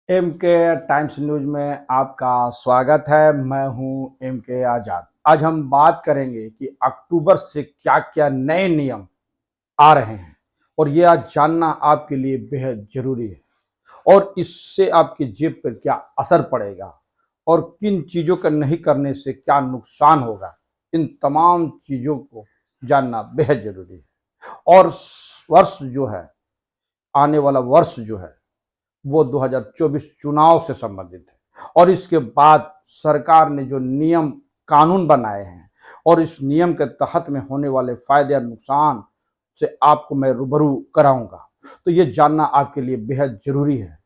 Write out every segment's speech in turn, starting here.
M के times news में आपका स्वागत है। मैं हूं एम के आजाद। आज हम बात करेंगे कि अक्टूबर से क्या क्या नए नियम आ रहे हैं और ये आज जानना आपके लिए बेहद जरूरी है और इससे आपकी जेब पर क्या असर पड़ेगा और किन चीज़ों का नहीं करने से क्या नुकसान होगा। इन तमाम चीज़ों को जानना बेहद जरूरी है। और वर्ष जो है, आने वाला वर्ष जो है वो 2024 चुनाव से संबंधित है और इसके बाद सरकार ने जो नियम कानून बनाए हैं और इस नियम के तहत में होने वाले फायदे और नुकसान से आपको मैं रूबरू कराऊंगा। तो ये जानना आपके लिए बेहद जरूरी है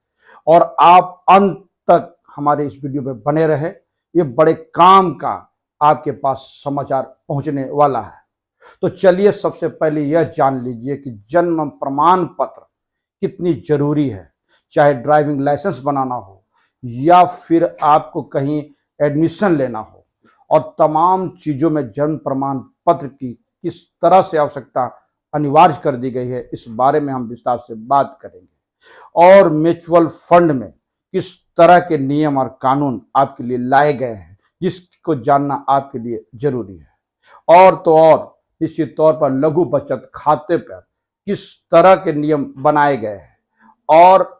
और आप अंत तक हमारे इस वीडियो में बने रहे। ये बड़े काम का आपके पास समाचार पहुंचने वाला है। तो चलिए सबसे पहले यह जान लीजिए कि जन्म प्रमाण पत्र कितनी जरूरी है। चाहे ड्राइविंग लाइसेंस बनाना हो या फिर आपको कहीं एडमिशन लेना हो और तमाम चीज़ों में जन्म प्रमाण पत्र की किस तरह से आवश्यकता अनिवार्य कर दी गई है, इस बारे में हम विस्तार से बात करेंगे। और म्यूचुअल फंड में किस तरह के नियम और कानून आपके लिए लाए गए हैं, जिसको जानना आपके लिए जरूरी है। और तो और निश्चित तौर पर लघु बचत खाते पर किस तरह के नियम बनाए गए हैं और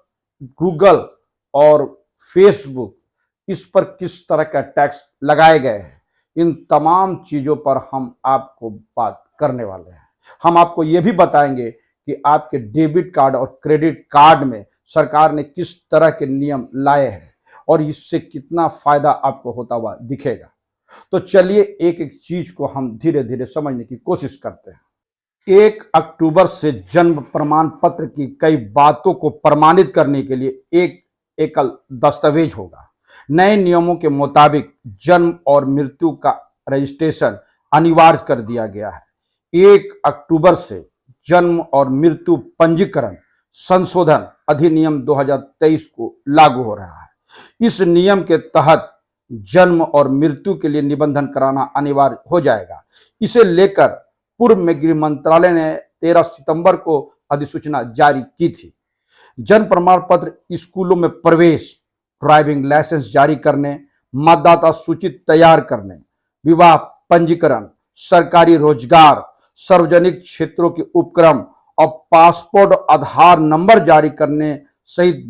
गूगल और फेसबुक इस पर किस तरह का टैक्स लगाए गए हैं, इन तमाम चीज़ों पर हम आपको बात करने वाले हैं। हम आपको ये भी बताएंगे कि आपके डेबिट कार्ड और क्रेडिट कार्ड में सरकार ने किस तरह के नियम लाए हैं और इससे कितना फायदा आपको होता हुआ दिखेगा। तो चलिए एक एक चीज को हम धीरे धीरे समझने की कोशिश करते हैं। 1 अक्टूबर से जन्म प्रमाण पत्र की कई बातों को प्रमाणित करने के लिए एक एकल दस्तावेज होगा। नए नियमों के मुताबिक जन्म और मृत्यु का रजिस्ट्रेशन अनिवार्य कर दिया गया है। 1 अक्टूबर से जन्म और मृत्यु पंजीकरण संशोधन अधिनियम 2023 को लागू हो रहा है। इस नियम के तहत जन्म और मृत्यु के लिए निबंधन कराना अनिवार्य हो जाएगा। इसे लेकर पूर्व में गृह मंत्रालय ने 13 सितंबर को अधिसूचना जारी की थी। जन्म प्रमाण पत्र स्कूलों में प्रवेश, ड्राइविंग लाइसेंस जारी करने, मतदाता सूची तैयार करने, विवाह पंजीकरण, सरकारी रोजगार, सार्वजनिक क्षेत्रों के उपक्रम और पासपोर्ट आधार नंबर जारी करने सहित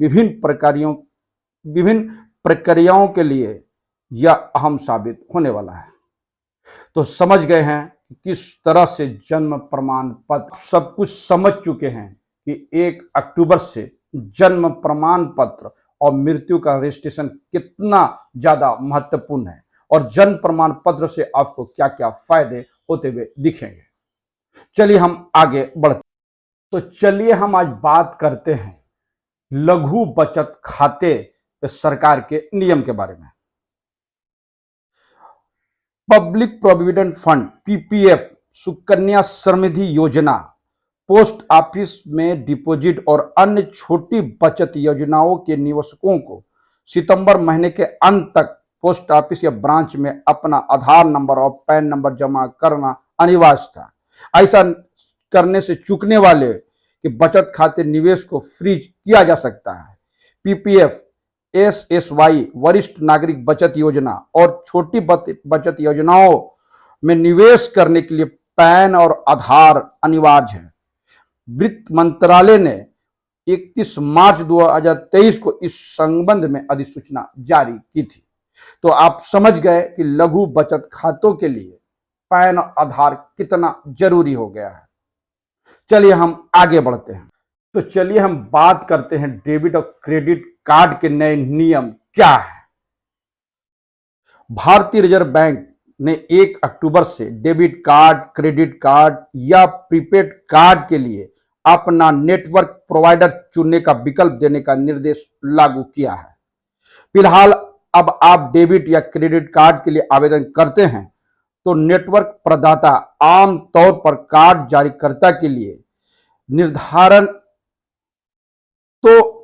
विभिन्न प्रक्रियाओं के लिए यह अहम साबित होने वाला है। तो समझ गए हैं कि किस तरह से जन्म प्रमाण पत्र, सब कुछ समझ चुके हैं कि 1 अक्टूबर से जन्म प्रमाण पत्र और मृत्यु का रजिस्ट्रेशन कितना ज्यादा महत्वपूर्ण है और जन्म प्रमाण पत्र से आपको क्या क्या फायदे होते हुए दिखेंगे। चलिए हम आगे बढ़ते। तो चलिए हम आज बात करते हैं लघु बचत खाते सरकार के नियम के बारे में। Public provident fund PPF, Sukanya Samriddhi Yojana, post office में डिपॉजिट और अन्य छोटी बचत योजनाओं के निवेशकों को सितंबर महीने के अंत तक पोस्ट ऑफिस या ब्रांच में अपना आधार नंबर और पैन नंबर जमा करना अनिवार्य था। ऐसा करने से चूकने वाले के बचत खाते निवेश को फ्रीज किया जा सकता है। पीपीएफ, एसएसवाई, वरिष्ठ नागरिक बचत योजना और छोटी बचत योजनाओं में निवेश करने के लिए पैन और आधार अनिवार्य है। वित्त मंत्रालय ने 31 मार्च 2023 को इस संबंध में अधिसूचना जारी की थी। तो आप समझ गए कि लघु बचत खातों के लिए पैन और आधार कितना जरूरी हो गया है। चलिए हम आगे बढ़ते हैं। तो चलिए हम बात करते हैं डेबिट और क्रेडिट कार्ड के नए नियम क्या है। भारतीय रिजर्व बैंक ने 1 अक्टूबर से डेबिट कार्ड, क्रेडिट कार्ड या प्रीपेड कार्ड के लिए अपना नेटवर्क प्रोवाइडर चुनने का विकल्प देने का निर्देश लागू किया है। फिलहाल अब आप डेबिट या क्रेडिट कार्ड के लिए आवेदन करते हैं तो नेटवर्क प्रदाता आम तौर पर कार्ड जारीकर्ता के लिए निर्धारण तो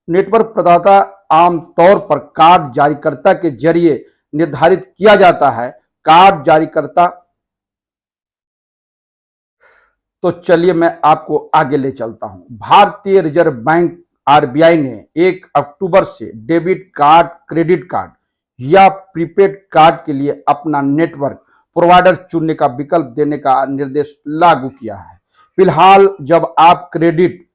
नेटवर्क प्रदाता आमतौर पर कार्ड जारीकर्ता के जरिए निर्धारित किया जाता है। कार्ड जारीकर्ता, तो चलिए मैं आपको आगे ले चलता हूं। भारतीय रिजर्व बैंक आरबीआई ने 1 अक्टूबर से डेबिट कार्ड, क्रेडिट कार्ड या प्रीपेड कार्ड के लिए अपना नेटवर्क प्रोवाइडर चुनने का विकल्प देने का निर्देश लागू किया है। फिलहाल जब आप क्रेडिट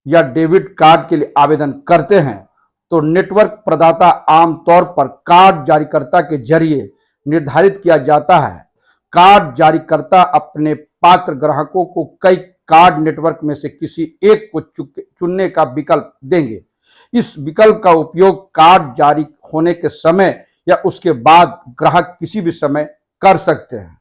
या डेबिट कार्ड के लिए आवेदन करते हैं तो नेटवर्क प्रदाता आमतौर पर कार्ड जारीकर्ता के जरिए निर्धारित किया जाता है। कार्ड जारीकर्ता अपने पात्र ग्राहकों को कई कार्ड नेटवर्क में से किसी एक को चुनने का विकल्प देंगे। इस विकल्प का उपयोग कार्ड जारी होने के समय या उसके बाद ग्राहक किसी भी समय कर सकते हैं।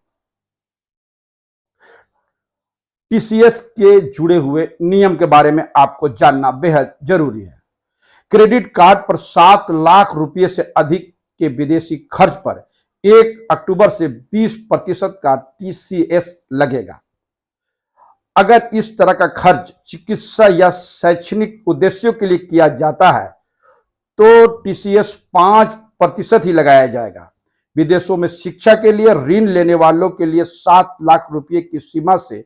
टीसीएस के जुड़े हुए नियम के बारे में आपको जानना बेहद जरूरी है। क्रेडिट कार्ड पर 7 लाख रुपए से अधिक के विदेशी खर्च पर 1 अक्टूबर से 20% का टीसीएस लगेगा। अगर इस तरह का खर्च चिकित्सा या शैक्षणिक उद्देश्यों के लिए किया जाता है तो टीसीएस 5% ही लगाया जाएगा। विदेशों में शिक्षा के लिए ऋण लेने वालों के लिए 7 लाख रुपए की सीमा से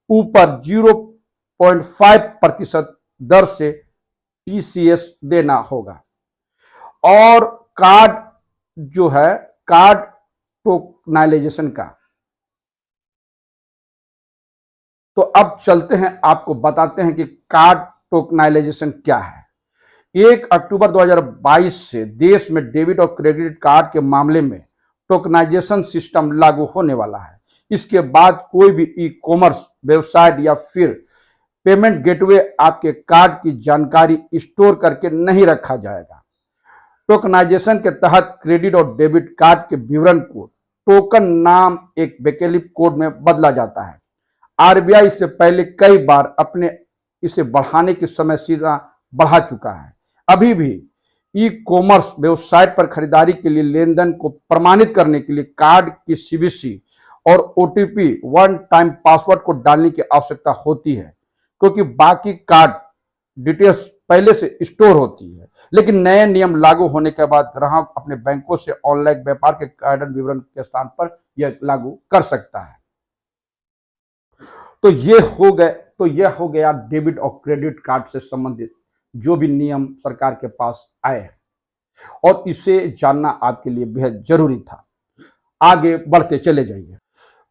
ऊपर 0.5% दर से टीसीएस देना होगा। और कार्ड जो है, कार्ड टोकनाइजेशन का, तो अब चलते हैं, आपको बताते हैं कि कार्ड टोकनाइजेशन क्या है। 1 अक्टूबर 2022 से देश में डेबिट और क्रेडिट कार्ड के मामले में टोकनाइजेशन सिस्टम लागू होने वाला है। इसके बाद कोई भी ई कॉमर्स वेबसाइट या फिर पेमेंट गेटवे आपके कार्ड की जानकारी स्टोर करके नहीं रखा जाएगा। टोकनाइजेशन के तहत क्रेडिट और डेबिट कार्ड के विवरण को टोकन नाम एक वैकल्पिक कोड में बदला जाता है। आरबीआई इससे पहले कई बार अपने इसे बढ़ाने की समय सीमा बढ़ा चुका है। अभी भी ई कॉमर्स वेबसाइट पर खरीदारी के लिए लेनदेन को प्रमाणित करने के लिए कार्ड की सीवीसी और ओटीपी वन टाइम पासवर्ड को डालने की आवश्यकता होती है, क्योंकि बाकी कार्ड डिटेल्स पहले से स्टोर होती है। लेकिन नए नियम लागू होने के बाद ग्राहक अपने बैंकों से ऑनलाइन व्यापार के कार्ड विवरण के स्थान पर यह लागू कर सकता है। तो यह हो गया डेबिट और क्रेडिट कार्ड से संबंधित जो भी नियम सरकार के पास आए हैं, और इसे जानना आपके लिए बेहद जरूरी था। आगे बढ़ते चले जाइए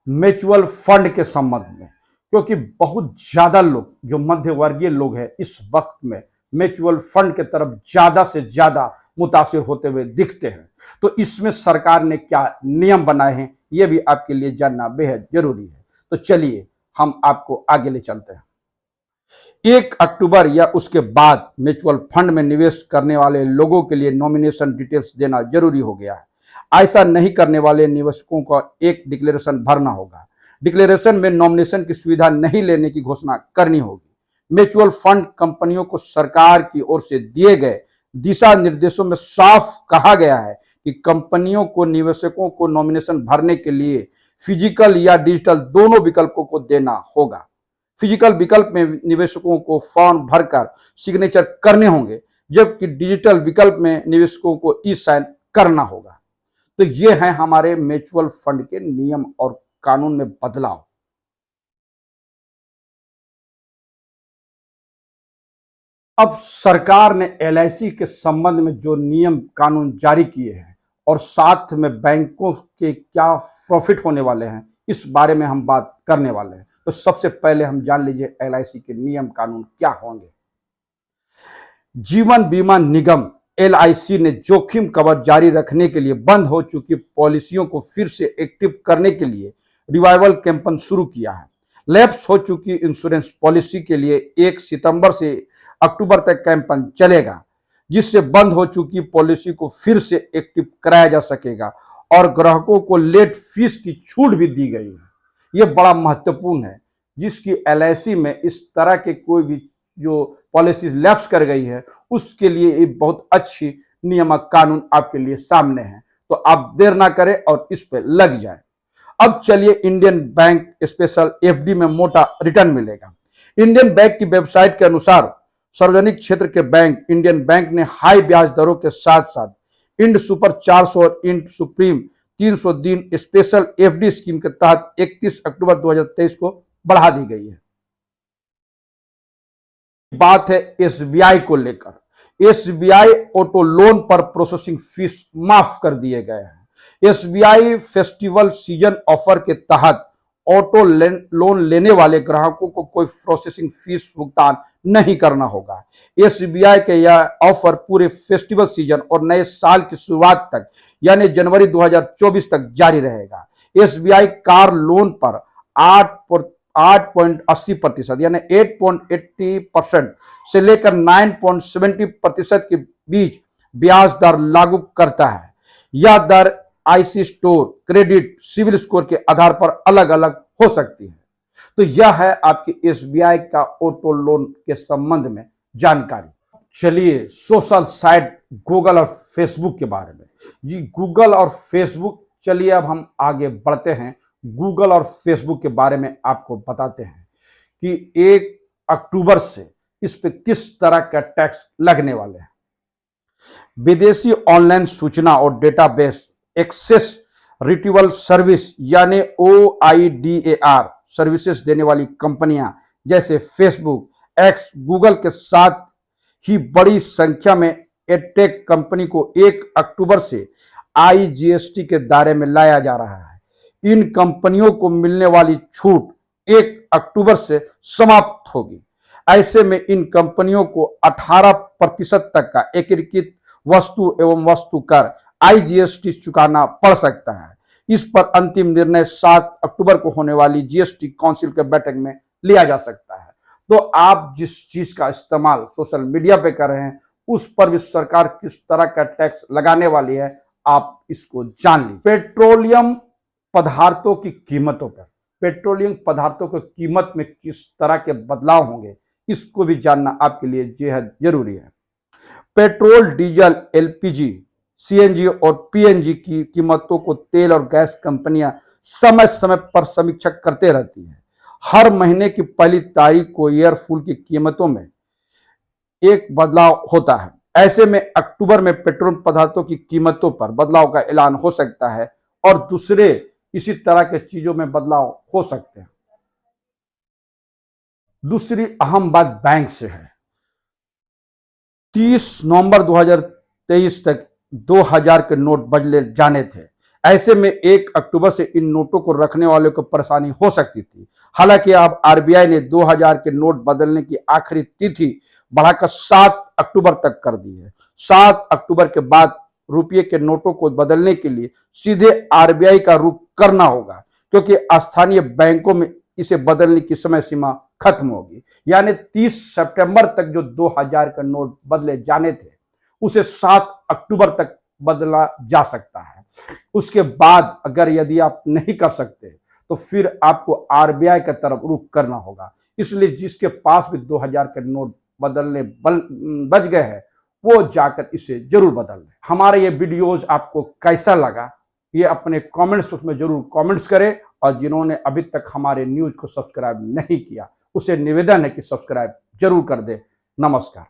म्यूचुअल फंड के संबंध में, क्योंकि बहुत ज्यादा लोग जो मध्य वर्गीय लोग हैं इस वक्त में म्यूचुअल फंड के तरफ ज्यादा से ज्यादा मुतासिर होते हुए दिखते हैं। तो इसमें सरकार ने क्या नियम बनाए हैं यह भी आपके लिए जानना बेहद जरूरी है। तो चलिए हम आपको आगे ले चलते हैं। 1 अक्टूबर या उसके बाद म्यूचुअल फंड में निवेश करने वाले लोगों के लिए नॉमिनेशन डिटेल्स देना जरूरी हो गया है। ऐसा नहीं करने वाले निवेशकों को एक डिक्लेरेशन भरना होगा। डिक्लेरेशन में नॉमिनेशन की सुविधा नहीं लेने की घोषणा करनी होगी। म्यूचुअल फंड कंपनियों को सरकार की ओर से दिए गए दिशा निर्देशों में साफ कहा गया है कि कंपनियों को निवेशकों को नॉमिनेशन भरने के लिए फिजिकल या डिजिटल दोनों विकल्पों को देना होगा। फिजिकल विकल्प में निवेशकों को फॉर्म भरकर सिग्नेचर करने होंगे, जबकि डिजिटल विकल्प में निवेशकों को ई साइन करना होगा। तो ये है हमारे म्यूचुअल फंड के नियम और कानून में बदलाव। अब सरकार ने एलआईसी के संबंध में जो नियम कानून जारी किए हैं और साथ में बैंकों के क्या प्रॉफिट होने वाले हैं इस बारे में हम बात करने वाले हैं। तो सबसे पहले हम जान लीजिए एलआईसी के नियम कानून क्या होंगे। जीवन बीमा निगम एलआईसी ने जोखिम कवर जारी रखने के लिए बंद हो चुकी पॉलिसियों को फिर से एक्टिव करने के लिए रिवाइवल कैंपेन शुरू किया है। लैप्स हो चुकी इंश्योरेंस पॉलिसी के लिए 1 सितंबर से अक्टूबर तक कैंपेन चलेगा, जिससे बंद हो चुकी पॉलिसी को फिर से एक्टिव कराया जा सकेगा और ग्राहकों को लेट फीस की छूट भी दी गई है। यह बड़ा महत्वपूर्ण है, जिसकी एलआईसी में इस तरह के कोई भी जो पॉलिसी लैप्स कर गई है उसके लिए एक बहुत अच्छी नियामक कानून आपके लिए सामने है। तो आप देर ना करें और इस पे लग जाएं। अब चलिए इंडियन बैंक स्पेशल एफडी में मोटा रिटर्न मिलेगा। इंडियन बैंक की वेबसाइट के अनुसार सार्वजनिक क्षेत्र के बैंक इंडियन बैंक ने हाई ब्याज दरों के साथ साथ इंड सुपर 400 और इंड सुप्रीम 300 दिन स्पेशल एफडी स्कीम के तहत 31 अक्टूबर 2023 को बढ़ा दी गई है। बात है एसबीआई को लेकर। एसबीआई ऑटो लोन पर प्रोसेसिंग फीस माफ कर दिए गए हैं। एसबीआई फेस्टिवल सीजन ऑफर के तहत ऑटो लोन लेने वाले ग्राहकों को कोई प्रोसेसिंग फीस भुगतान नहीं करना होगा। एसबीआई के यह ऑफर पूरे फेस्टिवल सीजन और नए साल की शुरुआत तक यानी जनवरी 2024 तक जारी रहेगा। एसबीआई कार लोन पर 8.80% यानी 8.80% से लेकर 9.70% के बीच ब्याज दर लागू करता है। यह दर आईसी स्टोर, क्रेडिट, सिविल स्कोर के आधार पर अलग अलग हो सकती है। तो यह है आपकी एसबीआई का ऑटो लोन के संबंध में जानकारी। चलिए सोशल साइट गूगल और फेसबुक के बारे में। जी गूगल और फेसबुक, चलिए अब हम आगे बढ़ते हैं। गूगल और फेसबुक के बारे में आपको बताते हैं कि 1 अक्टूबर से इस पे किस तरह का टैक्स लगने वाले हैं। विदेशी ऑनलाइन सूचना और डेटाबेस एक्सेस रिट्रीवल सर्विस यानी OIDAR सर्विसेज देने वाली कंपनियां जैसे फेसबुक, एक्स, गूगल के साथ ही बड़ी संख्या में एडटेक कंपनी को 1 अक्टूबर से IGST के दायरे में लाया जा रहा है। इन कंपनियों को मिलने वाली छूट 1 अक्टूबर से समाप्त होगी। ऐसे में इन कंपनियों को 18% तक का एकीकृत वस्तु एवं वस्तु कर IGST चुकाना पड़ सकता है। इस पर अंतिम निर्णय 7 अक्टूबर को होने वाली जीएसटी काउंसिल के बैठक में लिया जा सकता है। तो आप जिस चीज का इस्तेमाल सोशल मीडिया पे कर रहे हैं उस पर भी सरकार किस तरह का टैक्स लगाने वाली है, आप इसको जान लीजिए। पेट्रोलियम पदार्थों की कीमतों पर, पेट्रोलियम पदार्थों की कीमत में किस तरह के बदलाव होंगे, इसको भी जानना आपके लिए बेहद जरूरी है। पेट्रोल, डीजल, एलपीजी, सीएनजी और पीएनजी की कीमतों को तेल और गैस कंपनियां समय समय पर समीक्षा करते रहती हैं। हर महीने की पहली तारीख को एयरफुल की कीमतों में एक बदलाव होता है। ऐसे में अक्टूबर में पेट्रोल पदार्थों की कीमतों पर बदलाव का ऐलान हो सकता है और दूसरे इसी तरह के चीजों में बदलाव हो सकते हैं। दूसरी अहम बात बैंक से है। 30 नवंबर 2023 तक 2000 के नोट बदले जाने थे। ऐसे में 1 अक्टूबर से इन नोटों को रखने वालों को परेशानी हो सकती थी। हालांकि अब आरबीआई ने 2000 के नोट बदलने की आखिरी तिथि बढ़ाकर 7 अक्टूबर तक कर दी है। 7 अक्टूबर के बाद रुपये के नोटों को बदलने के लिए सीधे आरबीआई का रुख करना होगा, क्योंकि स्थानीय बैंकों में इसे बदलने की समय सीमा खत्म होगी। यानी 30 सितंबर तक जो 2000 का नोट बदले जाने थे उसे 7 अक्टूबर तक बदला जा सकता है। उसके बाद अगर यदि आप नहीं कर सकते तो फिर आपको आरबीआई की तरफ रुख करना होगा। इसलिए जिसके पास भी 2000 के नोट बदलने बच गए हैं वो जाकर इसे जरूर बदल लें। हमारे ये वीडियोज आपको कैसा लगा ये अपने कमेंट्स बॉक्स में जरूर कमेंट्स करें, और जिन्होंने अभी तक हमारे न्यूज को सब्सक्राइब नहीं किया उसे निवेदन है कि सब्सक्राइब जरूर कर दे। नमस्कार।